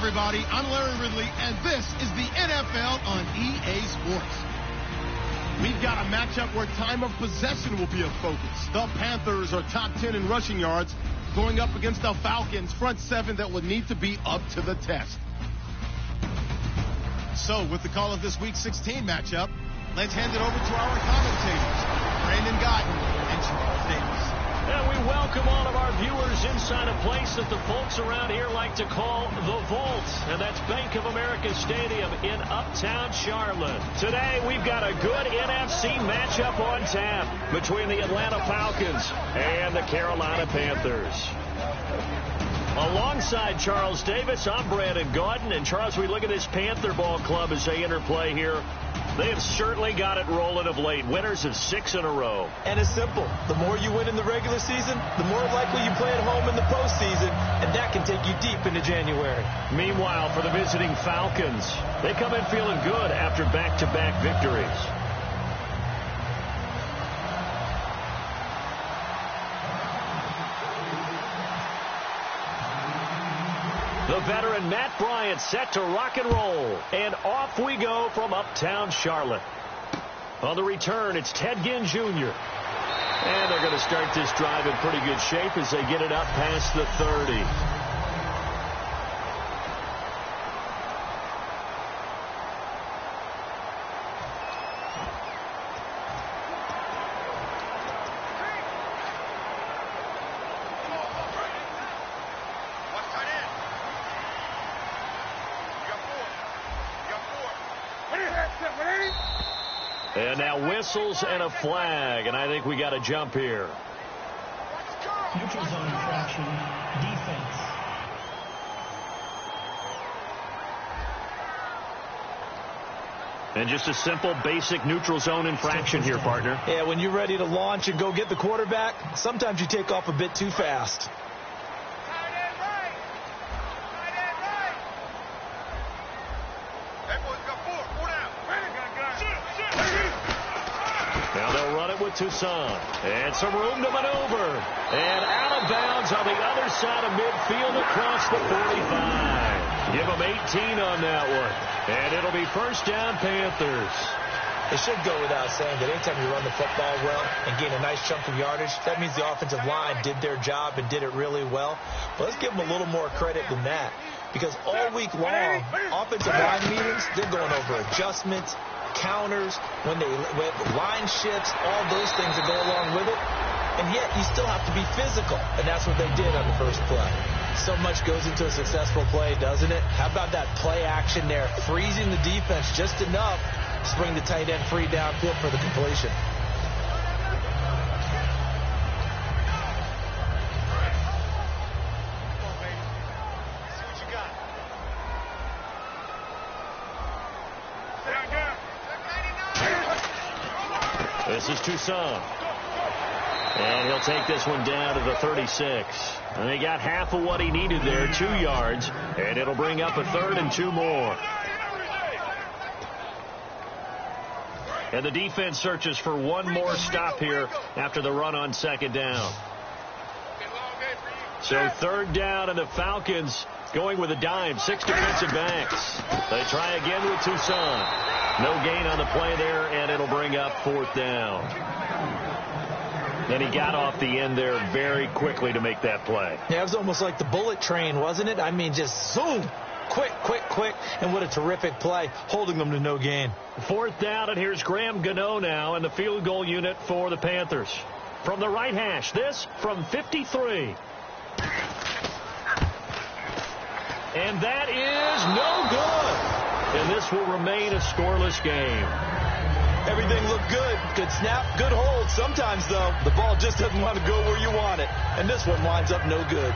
everybody. I'm Larry Ridley, and this is the NFL on EA Sports. We've got a matchup where time of possession will be a focus. The Panthers are top 10 in rushing yards, going up against the Falcons' front seven that will need to be up to the test. So, with the call of this Week 16 matchup, let's hand it over to our commentators, Brandon Guyton and Charles Davis. And we welcome all of our viewers inside a place that the folks around here like to call the Vault. And that's Bank of America Stadium in uptown Charlotte. Today, we've got a good NFC matchup on tap between the Atlanta Falcons and the Carolina Panthers. Alongside Charles Davis, I'm Brandon Guyton. And Charles, we look at this Panther ball club as they interplay here. They have certainly got it rolling of late. Winners of 6 in a row. And it's simple. The more you win in the regular season, the more likely you play at home in the postseason, and that can take you deep into January. Meanwhile, for the visiting Falcons, they come in feeling good after back-to-back victories. The veteran Matt Bryant set to rock and roll. And off we go from uptown Charlotte. On the return, it's Ted Ginn Jr. And they're going to start this drive in pretty good shape as they get it up past the 30. And now whistles and a flag, and I think we got a jump here. Neutral zone infraction, defense. And just a simple, basic neutral zone infraction here, partner. Yeah, when you're ready to launch and go get the quarterback, sometimes you take off a bit too fast. Tucson, and some room to maneuver, and out of bounds on the other side of midfield across the 45. Give them 18 on that one, and it'll be first down Panthers. It should go without saying that anytime you run the football well and gain a nice chunk of yardage, that means the offensive line did their job and did it really well. But let's give them a little more credit than that, because all week long, offensive line meetings, they're going over adjustments, counters, when line shifts, all those things that go along with it. And yet you still have to be physical, and that's what they did on the first play. So much goes into a successful play, doesn't it? How about that play action there, freezing the defense just enough to bring the tight end free downfield for the completion. This is Tucson. And he'll take this one down to the 36. And he got half of what he needed there, 2 yards. And it'll bring up a 3rd and 2 more. And the defense searches for one more stop here after the run on 2nd down. So 3rd down, and the Falcons going with a dime. 6 defensive backs. They try again with Tucson. No gain on the play there, and it'll bring up 4th down. And he got off the end there very quickly to make that play. Yeah, it was almost like the bullet train, wasn't it? I mean, just zoom. Quick, quick, quick. And what a terrific play, holding them to no gain. 4th down, and here's Graham Gano now in the field goal unit for the Panthers. From the right hash, this from 53. And that is no good. And this will remain a scoreless game. Everything looked good. Good snap, good hold. Sometimes, though, the ball just doesn't want to go where you want it. And this one winds up no good.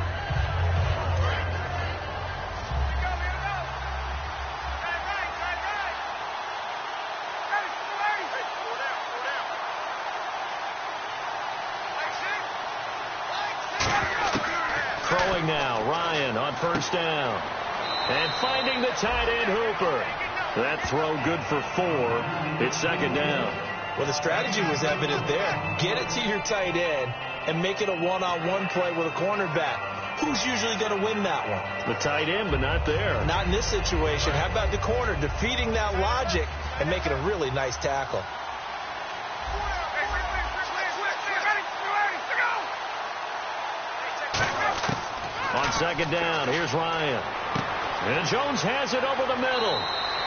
Throwing now, Ryan on 1st down. And finding the tight end Hooper. That throw good for 4. It's 2nd down. Well, the strategy was evident there. Get it to your tight end and make it a one-on-one play with a cornerback. who's usually going to win that one? The tight end, but not there. Not in this situation. How about the corner defeating that logic and making a really nice tackle? On second down, here's Ryan. And Jones has it over the middle.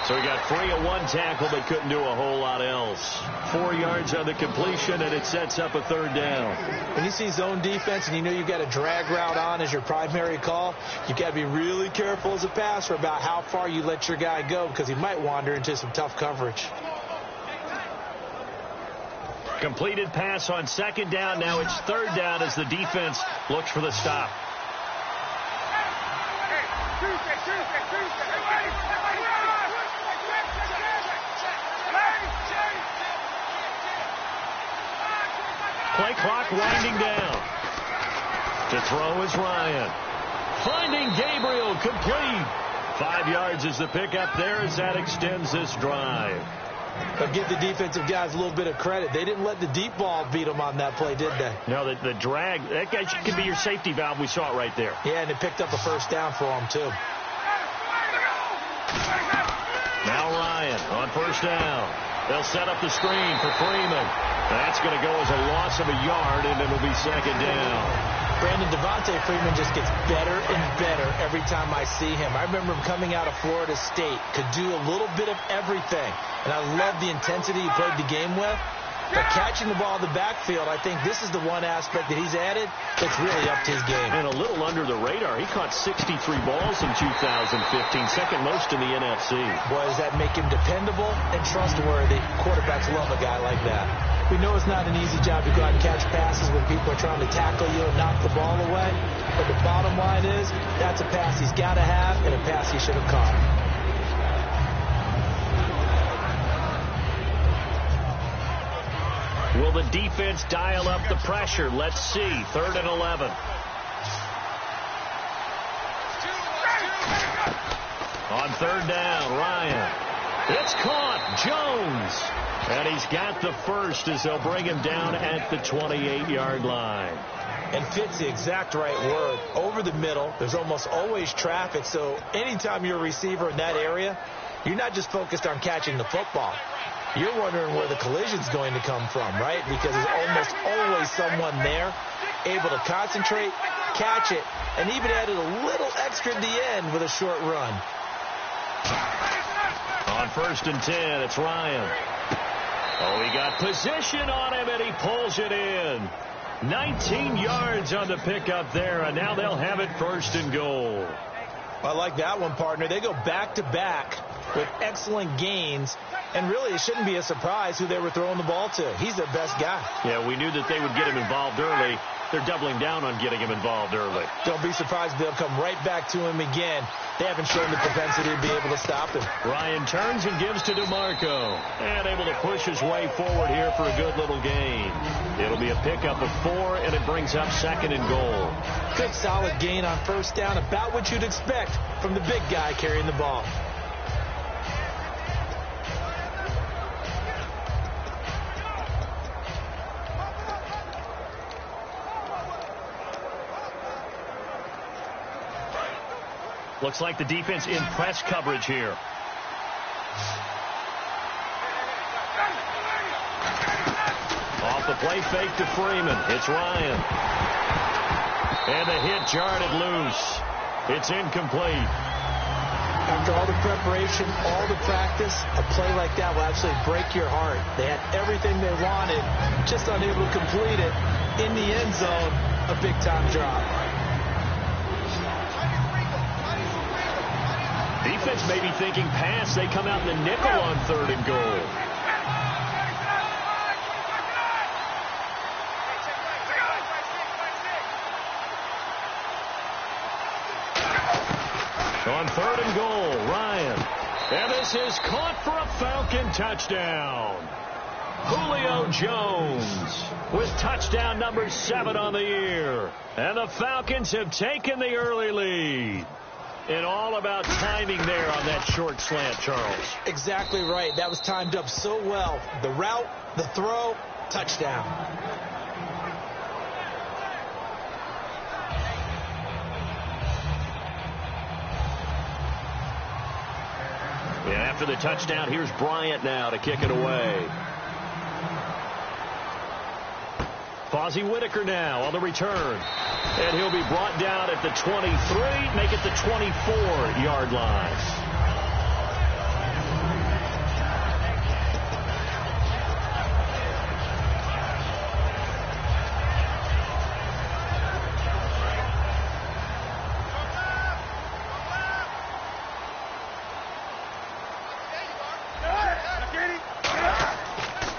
So he got free of one tackle, but couldn't do a whole lot else. 4 yards on the completion, and it sets up a third down. When you see zone defense and you know you've got a drag route on as your primary call, you've got to be really careful as a passer about how far you let your guy go because he might wander into some tough coverage. Completed pass on second down. Now it's third down as the defense looks for the stop. Play clock winding down. To throw is Ryan. Finding Gabriel, complete. 5 yards is the pickup there as that extends this drive. But give the defensive guys a little bit of credit. They didn't let the deep ball beat them on that play, did they? No, the drag, that guy could be your safety valve. We saw it right there. Yeah, and it picked up a first down for them, too. Now Ryan on first down. They'll set up the screen for Freeman. That's going to go as a loss of a yard, and it'll be second down. Brandon, Devontae Freeman just gets better and better every time I see him. I remember him coming out of Florida State, could do a little bit of everything. And I love the intensity he played the game with. But catching the ball in the backfield, I think this is the one aspect that he's added that's really up to his game. And a little under the radar. He caught 63 balls in 2015, second most in the NFC. Boy, does that make him dependable and trustworthy. Quarterbacks love a guy like that. We know it's not an easy job to go out and catch passes when people are trying to tackle you and knock the ball away. But the bottom line is, that's a pass he's got to have and a pass he should have caught. Will the defense dial up the pressure? Let's see. 3rd and 11. On third down, Ryan. It's caught. Jones. And he's got the first as they'll bring him down at the 28-yard line. And fits the exact right word. Over the middle, there's almost always traffic. So anytime you're a receiver in that area, you're not just focused on catching the football. You're wondering where the collision's going to come from, right? Because there's almost always someone there able to concentrate, catch it, and even added a little extra at the end with a short run. On 1st and 10, it's Ryan. Oh, he got position on him, and he pulls it in. 19 yards on the pickup there, and now they'll have it 1st and goal. I like that one, partner. They go back-to-back with excellent gains. And really, it shouldn't be a surprise who they were throwing the ball to. He's their best guy. Yeah, we knew that they would get him involved early. They're doubling down on getting him involved early. Don't be surprised if they'll come right back to him again. They haven't shown the propensity to be able to stop him. Ryan turns and gives to DeMarco. And able to push his way forward here for a good little gain. It'll be a pickup of 4, and it brings up 2nd and goal. Good solid gain on first down, about what you'd expect from the big guy carrying the ball. Looks like the defense in press coverage here. Off the play fake to Freeman. It's Ryan. And the hit jarred it loose. It's incomplete. After all the preparation, all the practice, a play like that will absolutely break your heart. They had everything they wanted, just unable to complete it. In the end zone, a big-time drop. Defense may be thinking pass. They come out in the nickel on 3rd and goal. On 3rd and goal, Ryan. And this is caught for a Falcon touchdown. Julio Jones with touchdown number 7 on the year. And the Falcons have taken the early lead. And all about timing there on that short slant, Charles. Exactly right. That was timed up so well. The route, the throw, touchdown. After the touchdown, here's Bryant now to kick it away. Fozzie Whitaker now on the return. And he'll be brought down at the 23, make it the 24-yard line.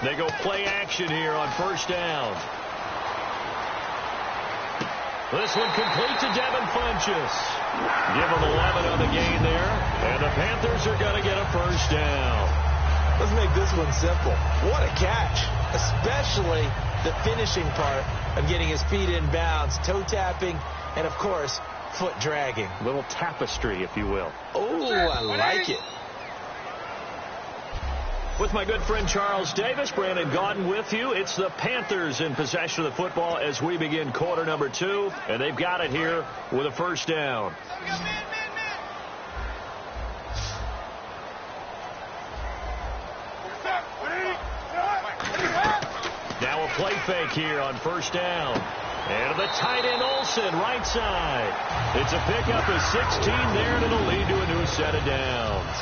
They go play action here on first down. This one complete to Devin Funchess. Give him 11 on the gain there. And the Panthers are going to get a first down. Let's make this one simple. What a catch. Especially the finishing part of getting his feet in bounds, toe tapping, and, of course, foot dragging. A little tapestry, if you will. Oh, I like it. With my good friend Charles Davis, Brandon Gaudin with you. It's the Panthers in possession of the football as we begin quarter number 2. And they've got it here with a first down. Now a play fake here on first down. And the tight end Olsen, right side. It's a pickup of 16 there, and it'll lead to a new set of downs.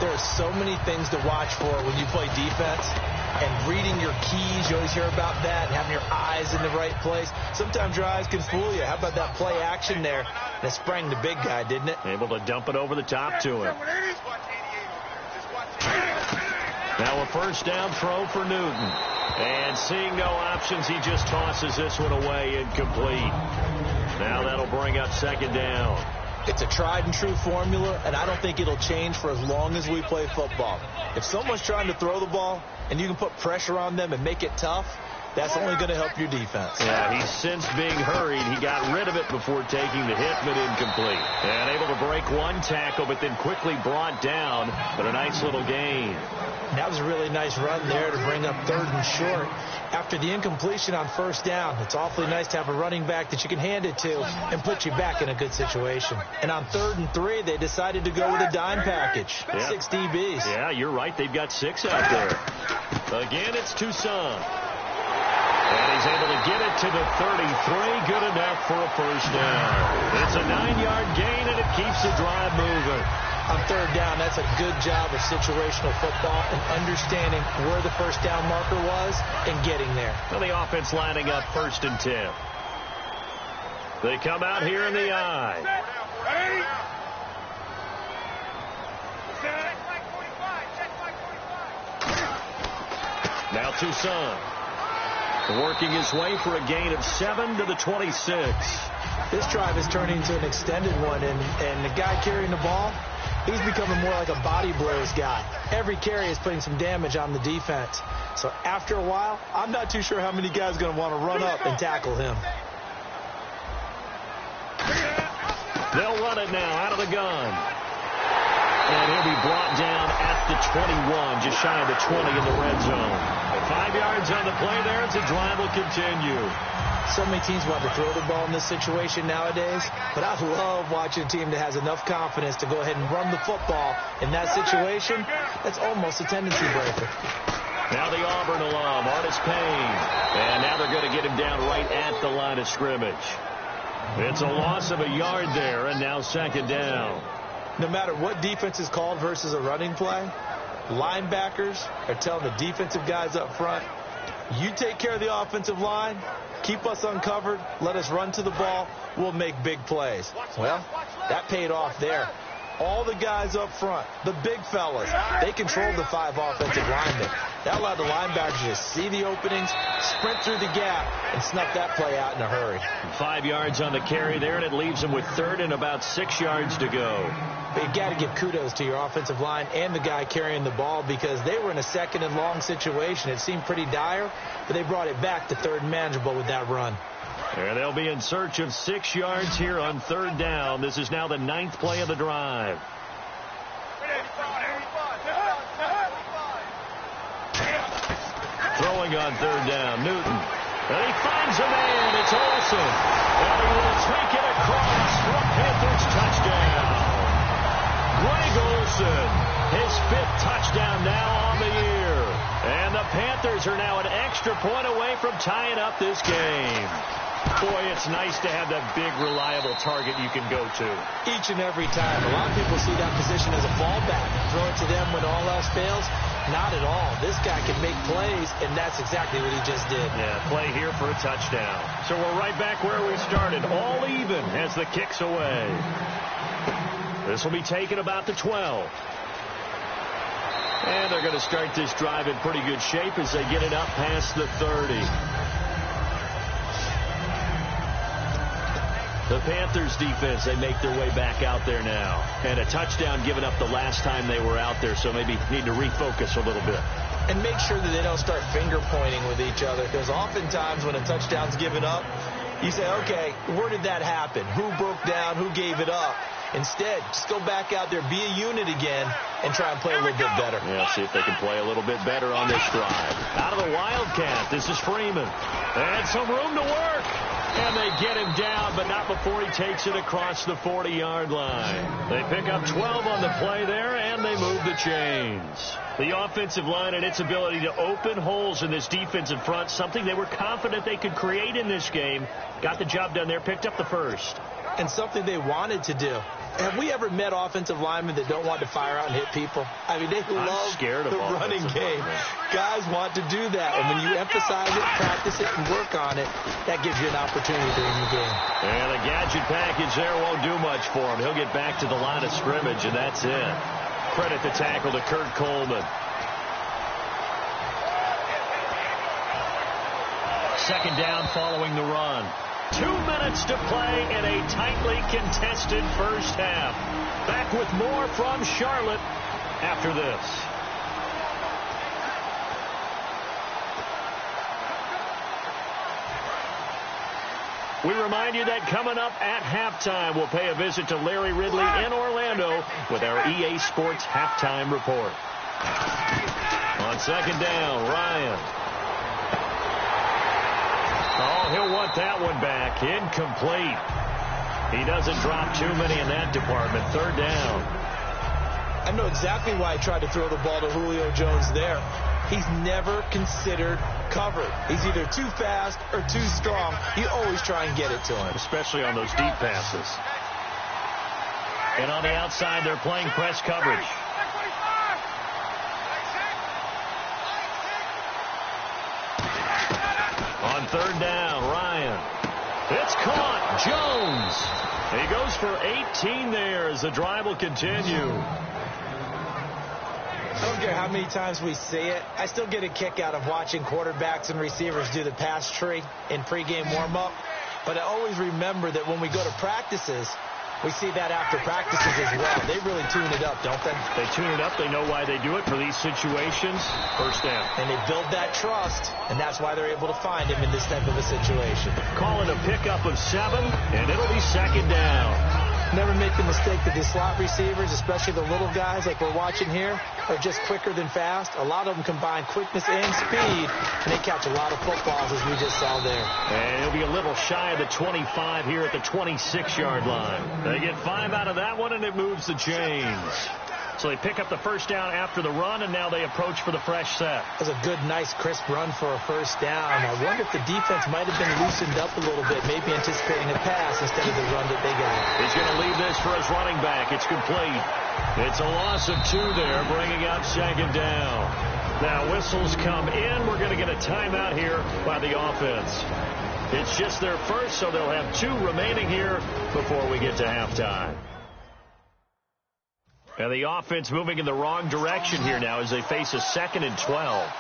There are so many things to watch for when you play defense, and reading your keys, you always hear about that, and having your eyes in the right place. Sometimes your eyes can fool you. How about that play action there? And it sprang the big guy, didn't it? Able to dump it over the top to him. Now a first down throw for Newton. And seeing no options, he just tosses this one away incomplete. Now that'll bring up second down. It's a tried-and-true formula, and I don't think it'll change for as long as we play football. If someone's trying to throw the ball and you can put pressure on them and make it tough, that's only going to help your defense. Yeah, he's since being hurried. He got rid of it before taking the hit, but incomplete. And able to break one tackle, but then quickly brought down, but a nice little gain. That was a really nice run there to bring up third and short. After the incompletion on first down, it's awfully nice to have a running back that you can hand it to and put you back in a good situation. And on 3rd and 3, they decided to go with a dime package. Yep. 6 DBs. Yeah, you're right. They've got 6 out there. Again, it's Toussaint. And he's able to get it to the 33. Good enough for a first down. It's a 9-yard gain, and it keeps the drive moving. On 3rd down, that's a good job of situational football and understanding where the first down marker was and getting there. Well, the offense lining up 1st and 10. They come out here in the eye. Now Toussaint working his way for a gain of 7 to the 26. This drive is turning into an extended one, and the guy carrying the ball, he's becoming more like a body blows guy. Every carry is putting some damage on the defense. So after a while, I'm not too sure how many guys are going to want to run up and tackle him. They'll run it now out of the gun. And he'll be brought down at the 21, just shy of the 20 in the red zone. 5 yards on the play there, as the drive will continue. So many teams want to throw the ball in this situation nowadays, but I love watching a team that has enough confidence to go ahead and run the football in that situation. That's almost a tendency breaker. Now the Auburn alum, Artis Payne. And now they're going to get him down right at the line of scrimmage. It's a loss of a yard there, and now second down. No matter what defense is called versus a running play, linebackers are telling the defensive guys up front, you take care of the offensive line, keep us uncovered, let us run to the ball, we'll make big plays. Well, that paid off there. All the guys up front, the big fellas, they controlled the 5 offensive linemen. That allowed the linebackers to see the openings, sprint through the gap, and snuff that play out in a hurry. 5 yards on the carry there, and it leaves them with 3rd and about 6 yards to go. But you got to give kudos to your offensive line and the guy carrying the ball, because they were in a 2nd and long situation. It seemed pretty dire, but they brought it back to 3rd and manageable with that run. And they'll be in search of 6 yards here on 3rd down. This is now the 9th play of the drive. Throwing on 3rd down, Newton. And he finds a man. It's Olsen. And he will take it across for a Panthers touchdown. Greg Olsen, his 5th touchdown now on the year. And the Panthers are now an extra point away from tying up this game. Boy, it's nice to have that big, reliable target you can go to. Each and every time. A lot of people see that position as a fallback. Throw it to them when all else fails. Not at all. This guy can make plays, and that's exactly what he just did. Yeah, play here for a touchdown. So we're right back where we started. All even as the kick's away. This will be taken about the 12. And they're going to start this drive in pretty good shape as they get it up past the 30. The Panthers defense, they make their way back out there now. And a touchdown given up the last time they were out there, so maybe need to refocus a little bit. And make sure that they don't start finger pointing with each other, because oftentimes when a touchdown's given up, you say, okay, where did that happen? Who broke down? Who gave it up? Instead, just go back out there, be a unit again, and try and play a little bit better. Yeah, see if they can play a little bit better on this drive. Out of the Wildcat, this is Freeman. And some room to work. And they get him down, but not before he takes it across the 40-yard line. They pick up 12 on the play there, and they move the chains. The offensive line and its ability to open holes in this defensive front, something they were confident they could create in this game. Got the job done there, picked up the first. And something they wanted to do. Have we ever met offensive linemen that don't want to fire out and hit people? I mean, they love the running game. Guys want to do that. And when you emphasize it, practice it, and work on it, that gives you an opportunity during the game. And the gadget package there won't do much for him. He'll get back to the line of scrimmage, and that's it. Credit the tackle to Kurt Coleman. Second down following the run. 2 minutes to play in a tightly contested first half. Back with more from Charlotte after this. We remind you that coming up at halftime, we'll pay a visit to Larry Ridley in Orlando with our EA Sports Halftime Report. On second down, Ryan. Oh, he'll want that one back. Incomplete. He doesn't drop too many in that department. Third down. I know exactly why I tried to throw the ball to Julio Jones there. He's never considered covered. He's either too fast or too strong. You always try and get it to him. Especially on those deep passes. And on the outside, they're playing press coverage. On third down, Ryan. It's caught. Jones. He goes for 18 there as the drive will continue. I don't care how many times we see it. I still get a kick out of watching quarterbacks and receivers do the pass tree in pregame warm-up. But I always remember that when we go to practices, we see that after practices as well. They really tune it up, don't they? They tune it up. They know why they do it for these situations. First down. And they build that trust, and that's why they're able to find him in this type of a situation. Call it a pickup of 7, and it'll be second down. Never make the mistake that the slot receivers, especially the little guys like we're watching here, are just quicker than fast. A lot of them combine quickness and speed, and they catch a lot of footballs, as we just saw there. And he'll be a little shy of the 25 here at the 26-yard line. They get 5 out of that one, and it moves the chains. So they pick up the first down after the run, and now they approach for the fresh set. That was a good, nice, crisp run for a first down. I wonder if the defense might have been loosened up a little bit, maybe anticipating a pass instead of the run that they got. He's going to leave this for his running back. It's complete. It's a loss of 2 there, bringing up second down. Now whistles come in. We're going to get a timeout here by the offense. It's just their first, so they'll have 2 remaining here before we get to halftime. And the offense moving in the wrong direction here now as they face a 2nd and 12.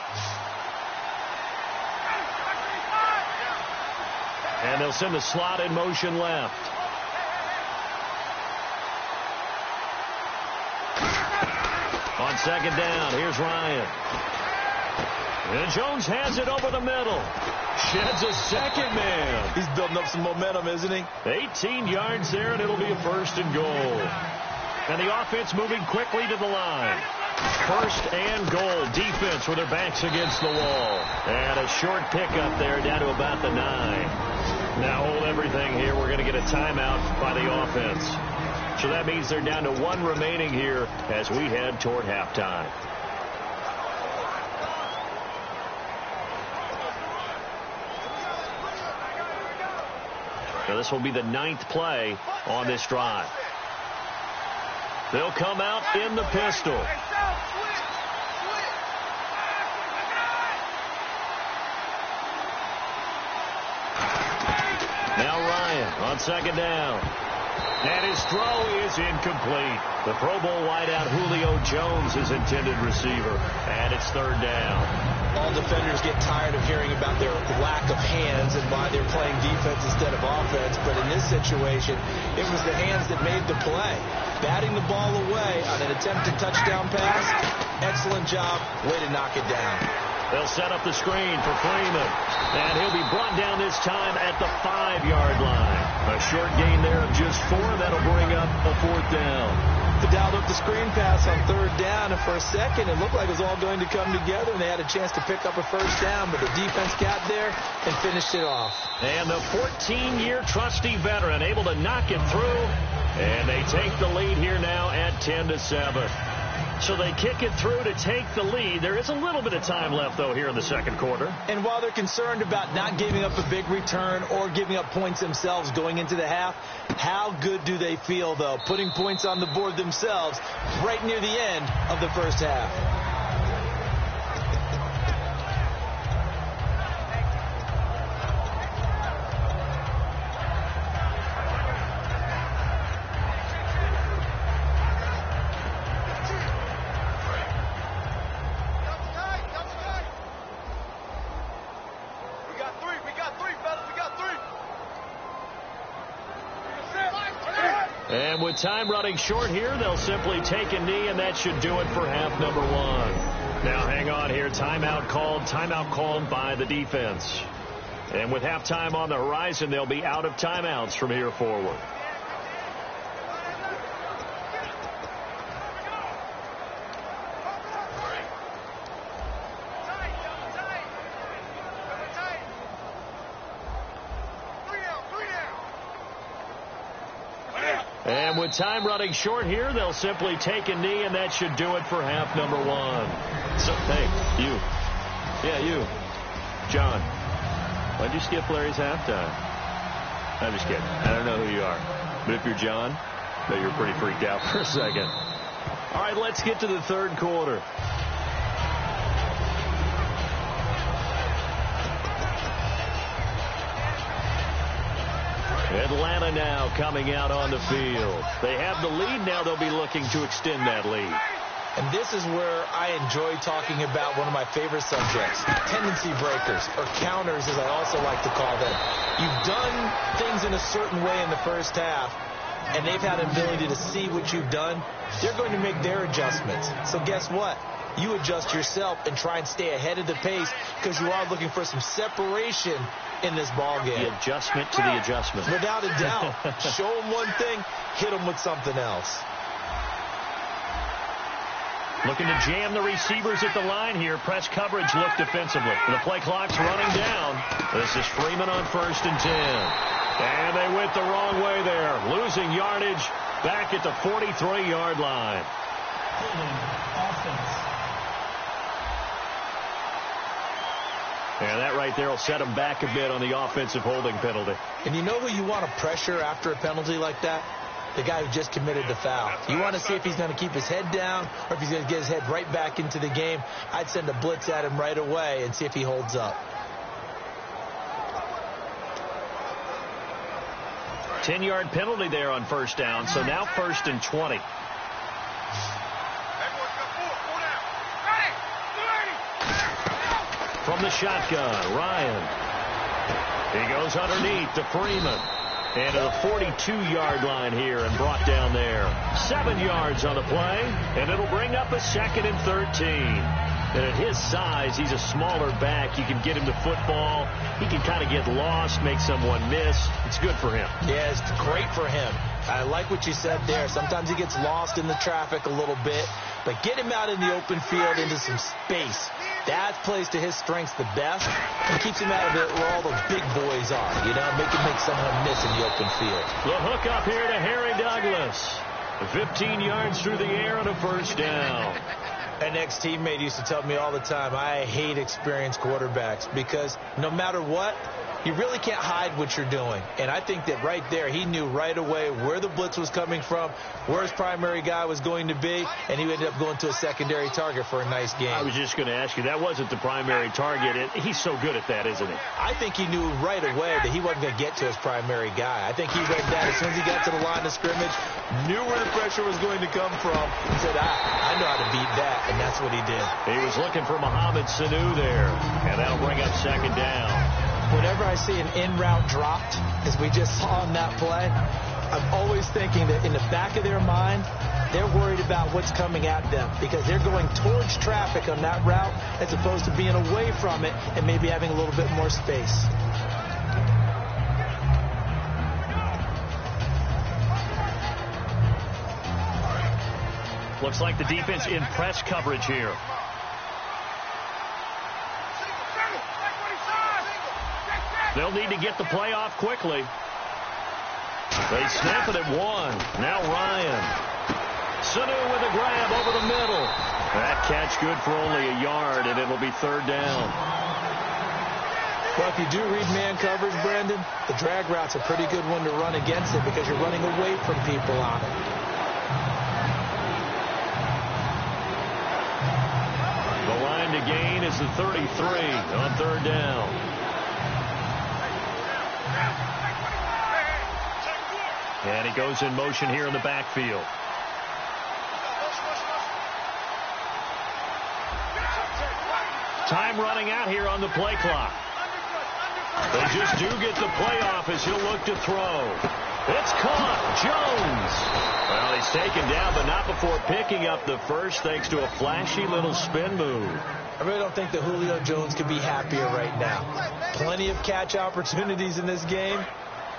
And they'll send the slot in motion left. On second down, here's Ryan. And Jones has it over the middle. Sheds a second man. He's building up some momentum, isn't he? 18 yards there, and it'll be a 1st and goal. And the offense moving quickly to the line. 1st and goal. Defense with their backs against the wall. And a short pickup there down to about the 9. Now hold everything here. We're going to get a timeout by the offense. So that means they're down to 1 remaining here as we head toward halftime. Now this will be the 9th play on this drive. They'll come out in the pistol. Now Ryan on second down. And his throw is incomplete. The Pro Bowl wideout Julio Jones is intended receiver. And it's third down. All defenders get tired of hearing about their lack of hands and why they're playing defense instead of offense. But in this situation, it was the hands that made the play. Batting the ball away on an attempted touchdown pass. Excellent job. Way to knock it down. They'll set up the screen for Freeman. And he'll be brought down this time at the 5-yard line. A short gain there of just 4. That'll bring up a 4th down. They dialed up the screen pass on 3rd down, and for a second it looked like it was all going to come together, and they had a chance to pick up a 1st down, but the defense got there and finished it off. And the 14-year trusty veteran able to knock it through, and they take the lead here now at 10-7. So they kick it through to take the lead. There is a little bit of time left, though, here in the second quarter. And while they're concerned about not giving up a big return or giving up points themselves going into the half, how good do they feel, though, putting points on the board themselves right near the end of the first half? And with time running short here, they'll simply take a knee, and that should do it for half number 1. Now, hang on here. Timeout called by the defense. And with halftime on the horizon, they'll be out of timeouts from here forward. And with time running short here, they'll simply take a knee, and that should do it for half number 1. So, hey, you. Yeah, you. John, why'd you skip Larry's halftime? I'm just kidding. I don't know who you are. But if you're John, I bet you're pretty freaked out for a second. All right, let's get to the third quarter. Atlanta now coming out on the field. They have the lead. Now they'll be looking to extend that lead. And this is where I enjoy talking about one of my favorite subjects, tendency breakers, or counters, as I also like to call them. You've done things in a certain way in the first half, and they've had an ability to see what you've done. They're going to make their adjustments. So guess what? You adjust yourself and try and stay ahead of the pace, because you are looking for some separation in this ball game. The adjustment to the adjustment. Without a doubt. Show them one thing, hit them with something else. Looking to jam the receivers at the line here. Press coverage look defensively. The play clock's running down. This is Freeman on 1st and 10. And they went the wrong way there. Losing yardage back at the 43-yard line. Offense. And that right there will set them back a bit on the offensive holding penalty. And you know who you want to pressure after a penalty like that? The guy who just committed the foul. You want to see if he's going to keep his head down or if he's going to get his head right back into the game. I'd send a blitz at him right away and see if he holds up. 10-yard penalty there on 1st down, so now 1st and 20. From the shotgun, Ryan. He goes underneath to Freeman. And to the 42-yard line here and brought down there. 7 yards on the play, and it'll bring up a 2nd and 13. And at his size, he's a smaller back. You can get him to football. He can kind of get lost, make someone miss. It's good for him. Yeah, it's great for him. I like what you said there. Sometimes he gets lost in the traffic a little bit, but get him out in the open field into some space. That plays to his strengths the best and keeps him out of it where all the big boys are, you know, make someone miss in the open field. The hook up here to Harry Douglas. 15 yards through the air on a 1st down. An ex-teammate used to tell me all the time, I hate experienced quarterbacks because no matter what, you really can't hide what you're doing. And I think that right there, he knew right away where the blitz was coming from, where his primary guy was going to be, and he ended up going to a secondary target for a nice game. I was just going to ask you, that wasn't the primary target. He's so good at that, isn't he? I think he knew right away that he wasn't going to get to his primary guy. I think he read that as soon as he got to the line of scrimmage, knew where the pressure was going to come from, and said, I know how to beat that, and that's what he did. He was looking for Mohamed Sanu there, and that'll bring up second down. Whenever I see an in-route dropped, as we just saw on that play, I'm always thinking that in the back of their mind, they're worried about what's coming at them because they're going towards traffic on that route as opposed to being away from it and maybe having a little bit more space. Looks like the defense in press coverage here. They'll need to get the play off quickly. They snap it at one. Now Ryan. Sanu with a grab over the middle. That catch good for only a yard, and it'll be third down. Well, if you do read man coverage, Brandon, the drag route's a pretty good one to run against it because you're running away from people on it. The line to gain is the 33 on third down. And he goes in motion here in the backfield. Time running out here on the play clock. They just do get the play off as he'll look to throw. It's caught. Jones. Well, he's taken down, but not before picking up the first thanks to a flashy little spin move. I really don't think that Julio Jones could be happier right now. Plenty of catch opportunities in this game.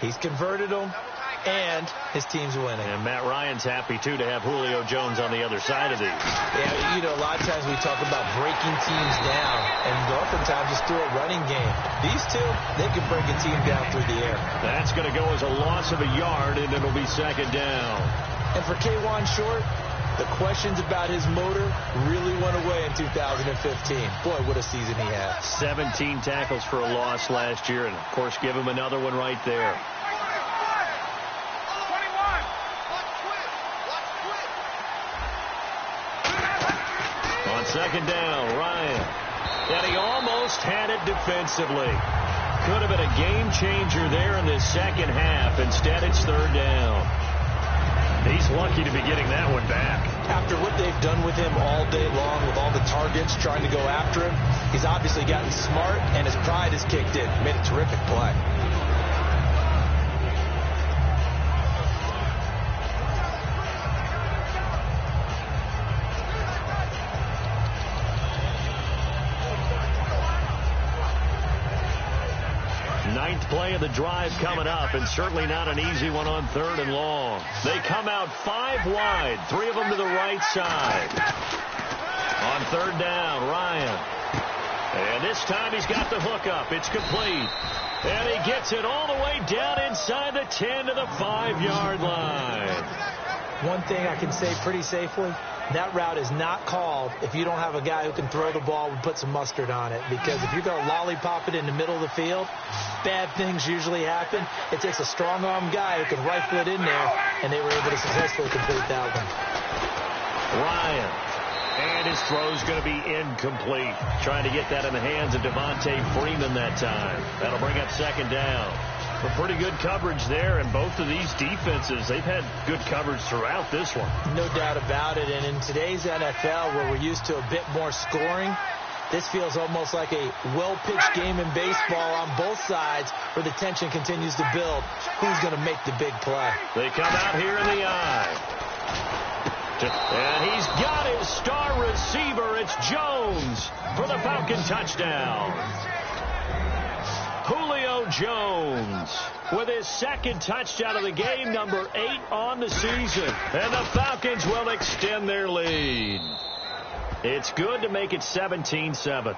He's converted them, and his team's winning. And Matt Ryan's happy, too, to have Julio Jones on the other side of these. Yeah, you know, a lot of times we talk about breaking teams down, and oftentimes just through a running game. These two, they can break a team down through the air. That's going to go as a loss of a yard, and it'll be second down. And for K'Wan Short, the questions about his motor really went away in 2015. Boy, what a season he had. 17 tackles for a loss last year, and, of course, give him another one right there. On second down, Ryan. And he almost had it defensively. Could have been a game changer there in the second half. Instead, it's third down. He's lucky to be getting that one back. After what they've done with him all day long, with all the targets trying to go after him, he's obviously gotten smart, and his pride has kicked in. Made a terrific play. Ninth play of the drive coming up, and certainly not an easy one on third and long. They come out 5 wide, 3 of them to the right side. On third down, Ryan. And this time he's got the hookup. It's complete. And he gets it all the way down inside the 10 to the 5-yard line. One thing I can say pretty safely, that route is not called if you don't have a guy who can throw the ball and put some mustard on it. Because if you're going to lollipop it in the middle of the field, bad things usually happen. It takes a strong-arm guy who can rifle it in there, and they were able to successfully complete that one. Ryan. And his throw's going to be incomplete. Trying to get that in the hands of Devontae Freeman that time. That'll bring up second down. But pretty good coverage there, and both of these defenses, they've had good coverage throughout this one. No doubt about it, and in today's NFL, where we're used to a bit more scoring, this feels almost like a well-pitched game in baseball on both sides where the tension continues to build. Who's going to make the big play? They come out here in the eye. And he's got his star receiver. It's Jones for the Falcon touchdown. Julio Jones with his second touchdown of the game, number 8 on the season. And the Falcons will extend their lead. It's good to make it 17-7.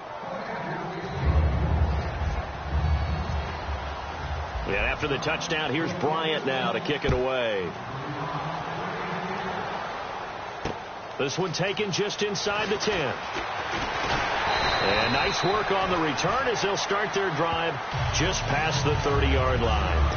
And after the touchdown, here's Bryant now to kick it away. This one taken just inside the 10. And nice work on the return as they'll start their drive just past the 30-yard line.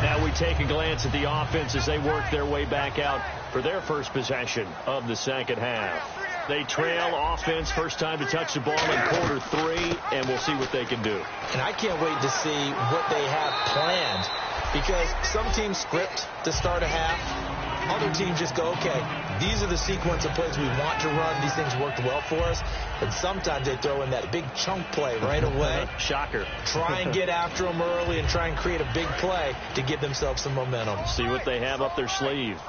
Now we take a glance at the offense as they work their way back out for their first possession of the second half. They trail offense, first time to touch the ball in quarter 3, and we'll see what they can do. And I can't wait to see what they have planned, because some teams script to start a half. Other teams just go, okay, these are the sequence of plays we want to run. These things worked well for us. But sometimes they throw in that big chunk play right away. Shocker. Try and get after them early and try and create a big play to give themselves some momentum. See what they have up their sleeve.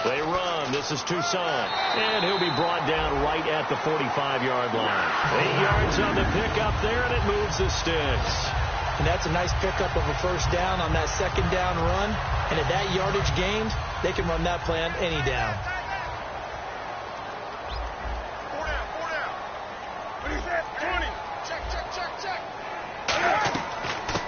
They run. This is Toussaint. And he'll be brought down right at the 45-yard line. 8 yards on the pickup there, and it moves the sticks. And that's a nice pickup of a first down on that second down run. And at that yardage gained, they can run that play on any down. Four down. What is that? 20. Check.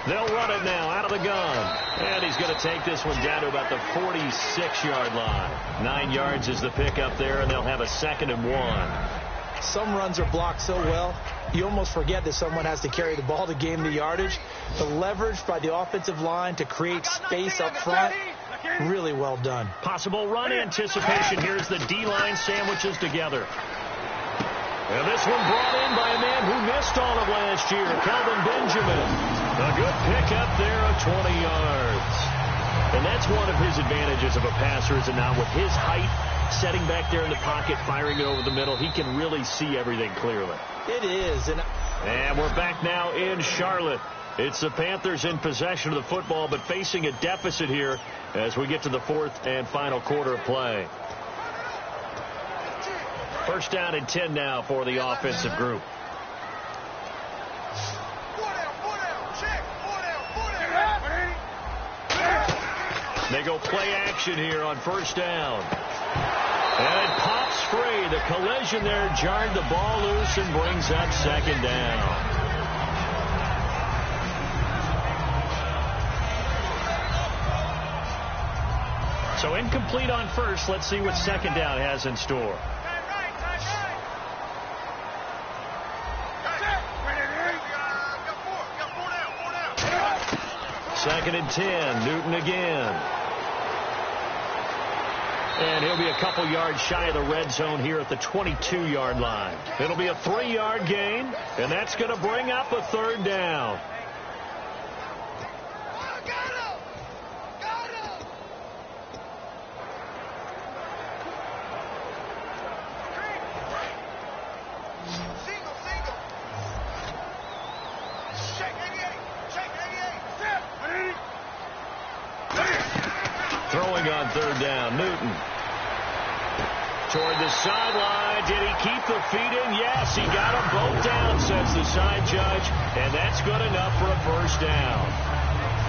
They'll run it now out of the gun. And he's going to take this one down to about the 46-yard line. 9 yards is the pickup there, and they'll have a 2nd and 1. Some runs are blocked so well, you almost forget that someone has to carry the ball to gain the yardage. The leverage by the offensive line to create space up front, really well done. Possible run anticipation. Here's the D-line sandwiches together. And this one brought in by a man who missed all of last year, Kelvin Benjamin. A good pickup there of 20 yards. And that's one of his advantages of a passer, is it not? With his height, setting back there in the pocket, firing it over the middle, he can really see everything clearly. It is. And we're back now in Charlotte. It's the Panthers in possession of the football, but facing a deficit here as we get to the 4th and final quarter of play. First down and 10 now for the offensive group. They go play action here on first down. And it pops free. The collision there jarred the ball loose and brings up 2nd down. So incomplete on first. Let's see what 2nd down has in store. Second and 10. Newton again. And he'll be a couple yards shy of the red zone here at the 22-yard line. It'll be a 3-yard gain, and that's going to bring up a 3rd down. Throwing on 3rd down, Newton. Toward the sideline. Did he keep the feet in? Yes, he got them both down, says the side judge. And that's good enough for a first down.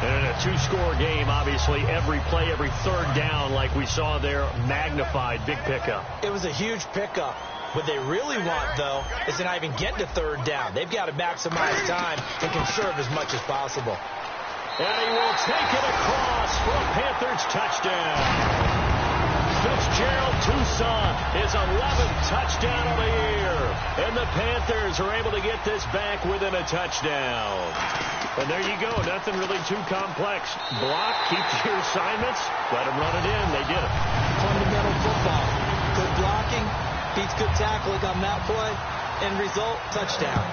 And in a 2-score game, obviously, every play, every 3rd down, like we saw there, magnified. Big pickup. It was a huge pickup. What they really want, though, is to not even get to 3rd down. They've got to maximize time and conserve as much as possible. And he will take it across for a Panthers touchdown. Fitzgerald Toussaint, his 11th touchdown of the year. And the Panthers are able to get this back within a touchdown. And there you go. Nothing really too complex. Block, keep to your assignments, let them run it in. They did it. Fundamental football. Good blocking, beats good tackling on that play. End result, touchdown.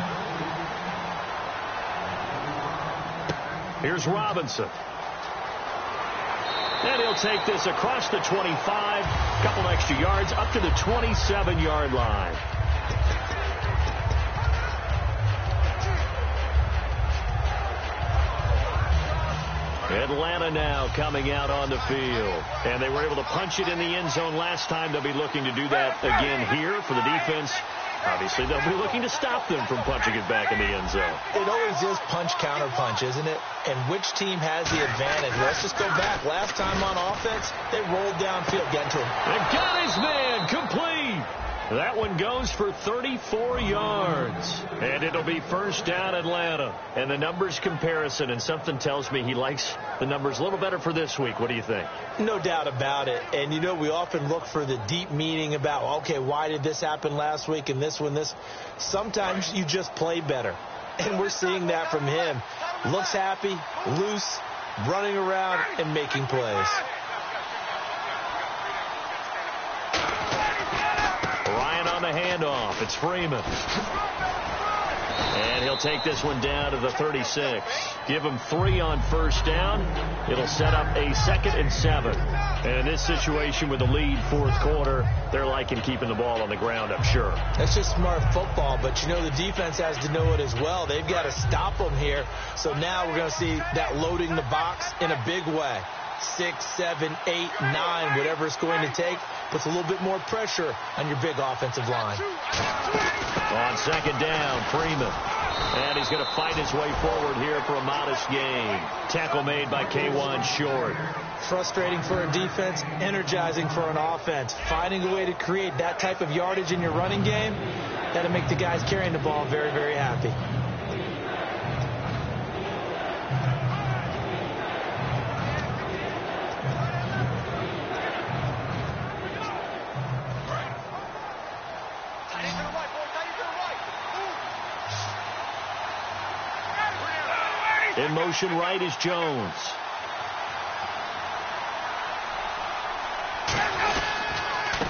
Here's Robinson. And he'll take this across the 25, couple extra yards, up to the 27-yard line. Atlanta now coming out on the field. And they were able to punch it in the end zone last time. They'll be looking to do that again here for the defense. Obviously, they'll be looking to stop them from punching it back in the end zone. It always is punch-counter-punch, isn't it? And which team has the advantage? Let's just go back. Last time on offense, they rolled downfield, getting to him. And got his man complete. That one goes for 34 yards. And it'll be first down Atlanta. And the numbers comparison, and something tells me he likes the numbers a little better for this week. What do you think? No doubt about it. And, you know, we often look for the deep meaning about, okay, why did this happen last week and this one, this. Sometimes you just play better. And we're seeing that from him. Looks happy, loose, running around, and making plays. On the handoff, it's Freeman. And he'll take this one down to the 36. Give him 3 on first down. It'll set up a 2nd and 7. And in this situation with the lead fourth quarter, they're liking keeping the ball on the ground, I'm sure. That's just smart football, but you know the defense has to know it as well. They've got to stop them here. So now we're going to see that loading the box in a big way. 6, 7, 8, 9, whatever it's going to take, puts a little bit more pressure on your big offensive line. On second down, Freeman. And he's going to fight his way forward here for a modest gain. Tackle made by K1 Short. Frustrating for a defense, energizing for an offense. Finding a way to create that type of yardage in your running game, that'll make the guys carrying the ball very, very happy. In motion right is Jones.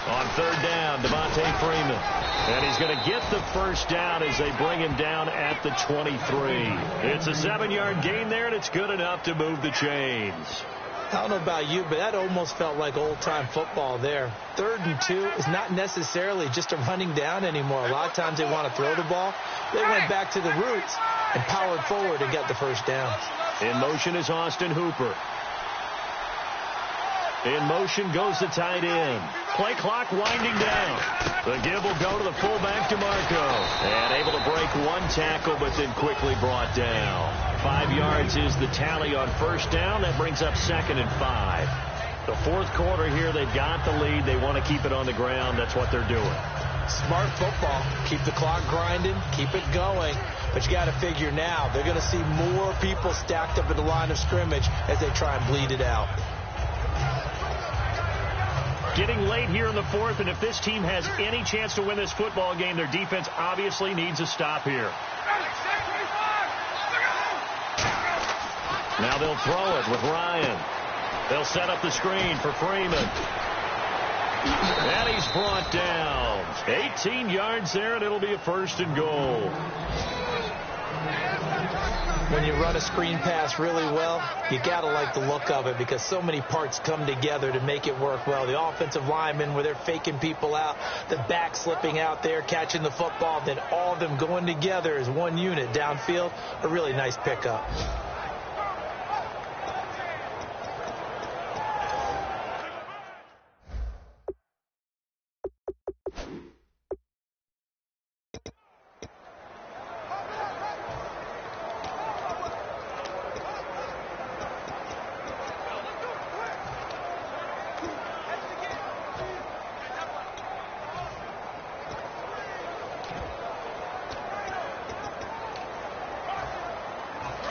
On third down, Devontae Freeman. And he's going to get the first down as they bring him down at the 23. It's a 7-yard gain there, and it's good enough to move the chains. I don't know about you, but that almost felt like old-time football there. 3rd and 2 is not necessarily just a running down anymore. A lot of times they want to throw the ball. They went back to the roots and powered forward and got the first down. In motion is Austin Hooper. In motion goes the tight end. Play clock winding down. The give will go to the fullback, DeMarco. And able to break one tackle, but then quickly brought down. 5 yards is the tally on first down. That brings up 2nd and 5. The fourth quarter here, they've got the lead. They want to keep it on the ground. That's what they're doing. Smart football. Keep the clock grinding. Keep it going. But you got to figure now, they're going to see more people stacked up at the line of scrimmage as they try and bleed it out. Getting late here in the fourth, and if this team has any chance to win this football game, their defense obviously needs a stop here. Now they'll throw it with Ryan. They'll set up the screen for Freeman. And he's brought down. 18 yards there, and it'll be a 1st and goal. When you run a screen pass really well, you got to like the look of it because so many parts come together to make it work well. The offensive linemen, where they're faking people out, the back slipping out there, catching the football, then all of them going together as one unit downfield, a really nice pickup.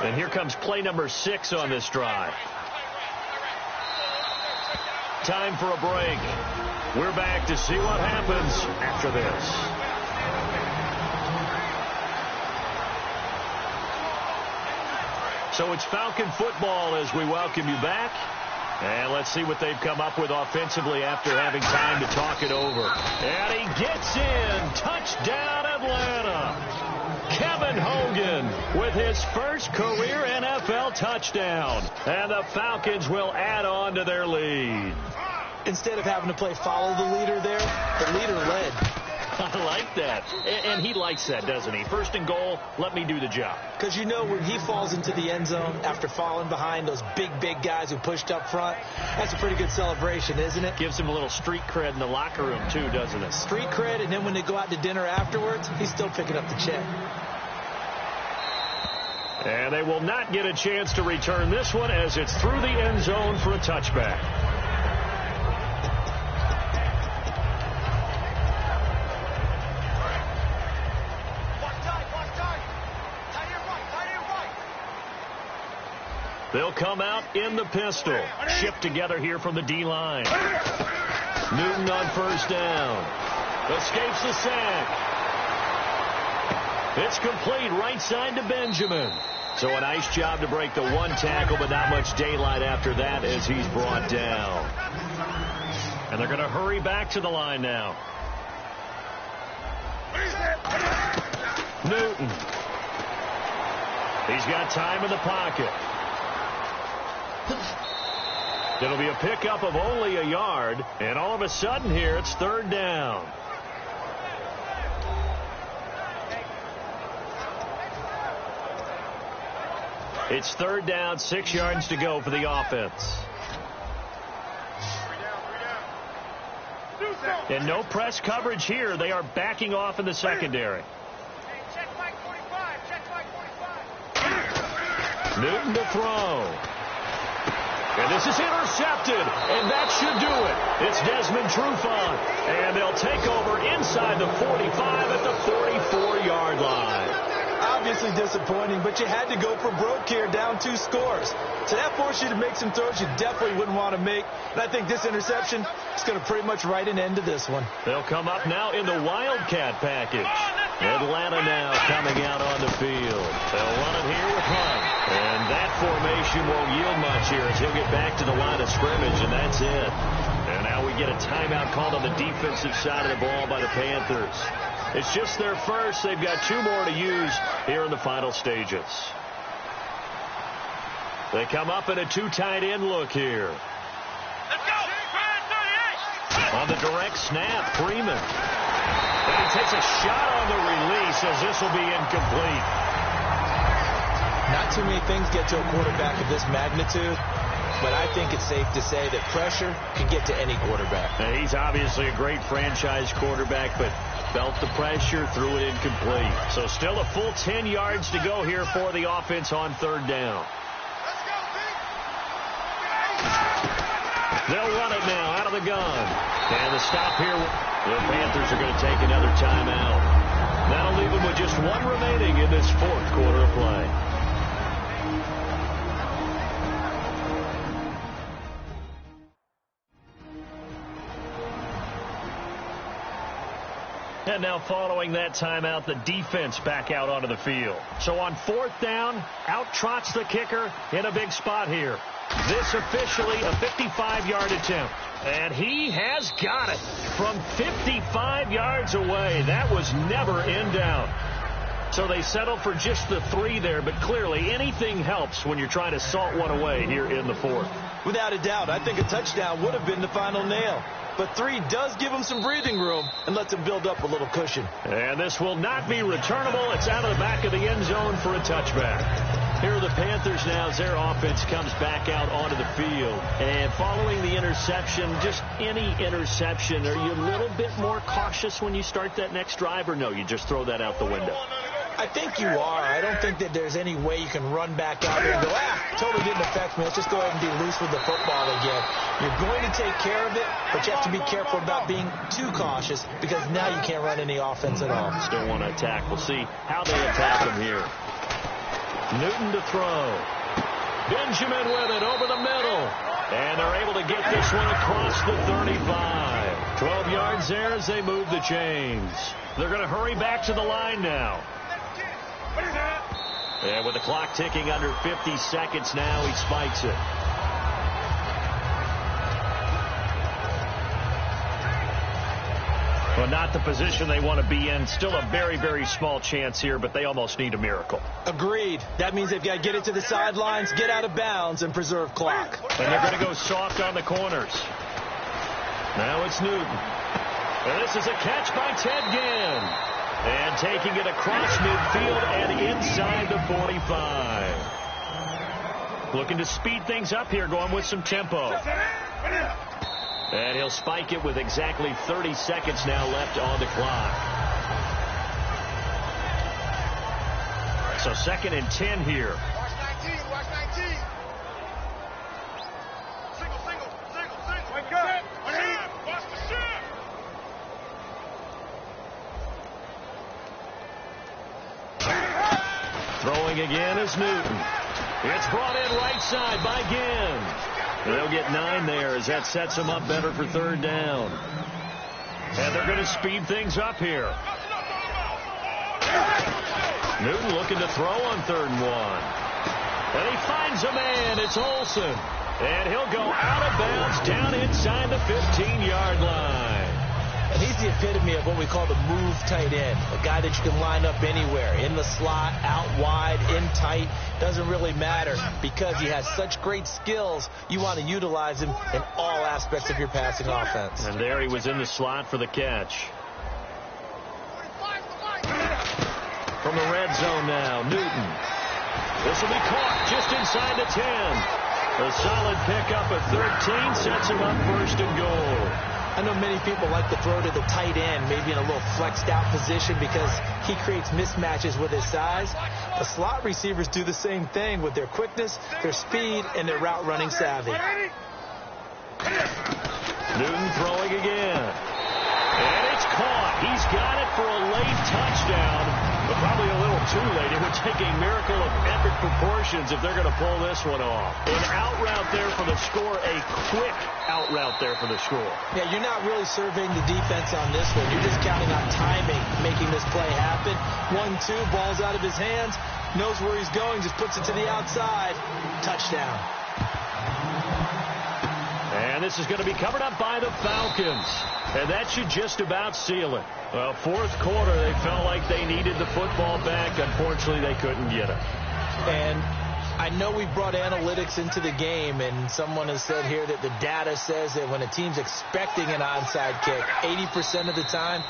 And here comes play number 6 on this drive. Time for a break. We're back to see what happens after this. So it's Falcon football as we welcome you back. And let's see what they've come up with offensively after having time to talk it over. And he gets in. Touchdown, Atlanta. Kevin Hogan with his first career NFL touchdown. And the Falcons will add on to their lead. Instead of having to play follow the leader there, the leader led. I like that. And he likes that, doesn't he? 1st and goal, let me do the job. Because you know when he falls into the end zone after falling behind those big guys who pushed up front, that's a pretty good celebration, isn't it? Gives him a little street cred in the locker room, too, doesn't it? Street cred, and then when they go out to dinner afterwards, he's still picking up the check. And they will not get a chance to return this one as it's through the end zone for a touchback. They'll come out in the pistol. Shipped together here from the D-line. Newton on first down. Escapes the sack. It's complete right side to Benjamin. So a nice job to break the one tackle, but not much daylight after that as he's brought down. And they're going to hurry back to the line now. Newton. He's got time in the pocket. It'll be a pickup of only a yard, and all of a sudden here it's third down. It's third down, 6 yards to go for the offense. And no press coverage here. They are backing off in the secondary. Newton to throw. And this is intercepted, and that should do it. It's Desmond Trufant, and they'll take over inside the 45 at the 44-yard line. Obviously disappointing, but you had to go for broke here, down 2 scores. So that forced you to make some throws you definitely wouldn't want to make. And I think this interception is going to pretty much write an end to this one. They'll come up now in the Wildcat package. Atlanta now coming out on the field. They'll run it here with Hunt. And that formation won't yield much here as he'll get back to the line of scrimmage, and that's it. And now we get a timeout called on the defensive side of the ball by the Panthers. It's just their first. They've got 2 more to use here in the final stages. They come up in a 2 tight end look here. Let's go. 38. On the direct snap, Freeman. And he takes a shot on the release as this will be incomplete. Not too many things get to a quarterback of this magnitude, but I think it's safe to say that pressure can get to any quarterback. Now, he's obviously a great franchise quarterback, but felt the pressure, threw it incomplete. So still a full 10 yards to go here for the offense on third down. They'll run it now out of the gun. And the stop here, the Panthers are going to take another timeout. That'll leave them with just 1 remaining in this 4th quarter of play. And now following that timeout, the defense back out onto the field. So on 4th down, out trots the kicker in a big spot here. This officially a 55-yard attempt. And he has got it from 55 yards away. That was never in doubt. So they settled for just the 3 there, but clearly anything helps when you're trying to salt one away here in the 4th. Without a doubt, I think a touchdown would have been the final nail. But 3 does give them some breathing room and lets them build up a little cushion. And this will not be returnable. It's out of the back of the end zone for a touchback. Here are the Panthers now as their offense comes back out onto the field. And following the interception, just any interception, are you a little bit more cautious when you start that next drive, or no, you just throw that out the window? I think you are. I don't think that there's any way you can run back out there and go, totally didn't affect me. Let's just go ahead and be loose with the football again. You're going to take care of it, but you have to be careful about being too cautious because now you can't run any offense at all. Still want to attack. We'll see how they attack him here. Newton to throw. Benjamin with it over the middle. And they're able to get this one across the 35. 12 yards there as they move the chains. They're going to hurry back to the line now. And with the clock ticking under 50 seconds now, he spikes it. Well, not the position they want to be in. Still a very, very small chance here, but they almost need a miracle. Agreed. That means they've got to get it to the sidelines, get out of bounds, and preserve clock. And they're going to go soft on the corners. Now it's Newton. And this is a catch by Ted Ginn. And taking it across midfield and inside the 45. Looking to speed things up here, going with some tempo. And he'll spike it with exactly 30 seconds now left on the clock. So 2nd and 10 here. Watch 19, watch 19. Single. Wake up. Watch the shot. Throwing again is Newton. It's brought in right side by Ginn. And they'll get 9 there as that sets them up better for 3rd down. And they're going to speed things up here. Newton looking to throw on 3rd and 1. And he finds a man. It's Olsen. And he'll go out of bounds down inside the 15-yard line. And he's the epitome of what we call the move tight end, a guy that you can line up anywhere, in the slot, out wide, in tight. Doesn't really matter because he has such great skills. You want to utilize him in all aspects of your passing offense. And there he was in the slot for the catch. From the red zone now, Newton. This will be caught just inside the 10. A solid pickup at 13 sets him up 1st and goal. I know many people like to throw to the tight end, maybe in a little flexed out position because he creates mismatches with his size. The slot receivers do the same thing with their quickness, their speed, and their route running savvy. Newton throwing again. And it's caught. He's got it for a late touchdown, but probably a little too late. It would take a miracle of epic proportions if they're going to pull this one off. An out route there for the score, a quick out route there for the score. Yeah, you're not really surveying the defense on this one. You're just counting on timing, making this play happen. 1-2, ball's out of his hands, knows where he's going, just puts it to the outside. Touchdown. And this is going to be covered up by the Falcons. And that should just about seal it. Well, 4th quarter, they felt like they needed the football back. Unfortunately, they couldn't get it. And I know we brought analytics into the game, and someone has said here that the data says that when a team's expecting an onside kick, 80% of the time,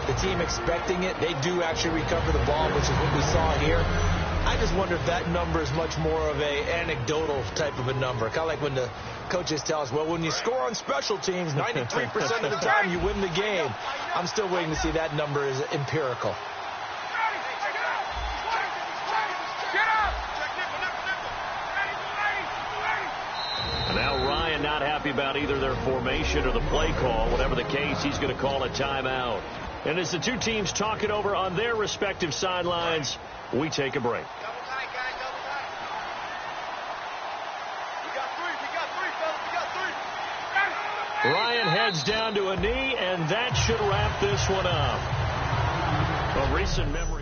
the team expecting it, they do actually recover the ball, which is what we saw here. I just wonder if that number is much more of a anecdotal type of a number. Kind of like when the coaches tell us, well, when you score on special teams, 93% of the time you win the game. I'm still waiting to see that number is empirical. And now Ryan not happy about either their formation or the play call. Whatever the case, he's going to call a timeout. And as the two teams talk it over on their respective sidelines, we take a break. Ryan heads down to a knee, and that should wrap this one up. A recent memory.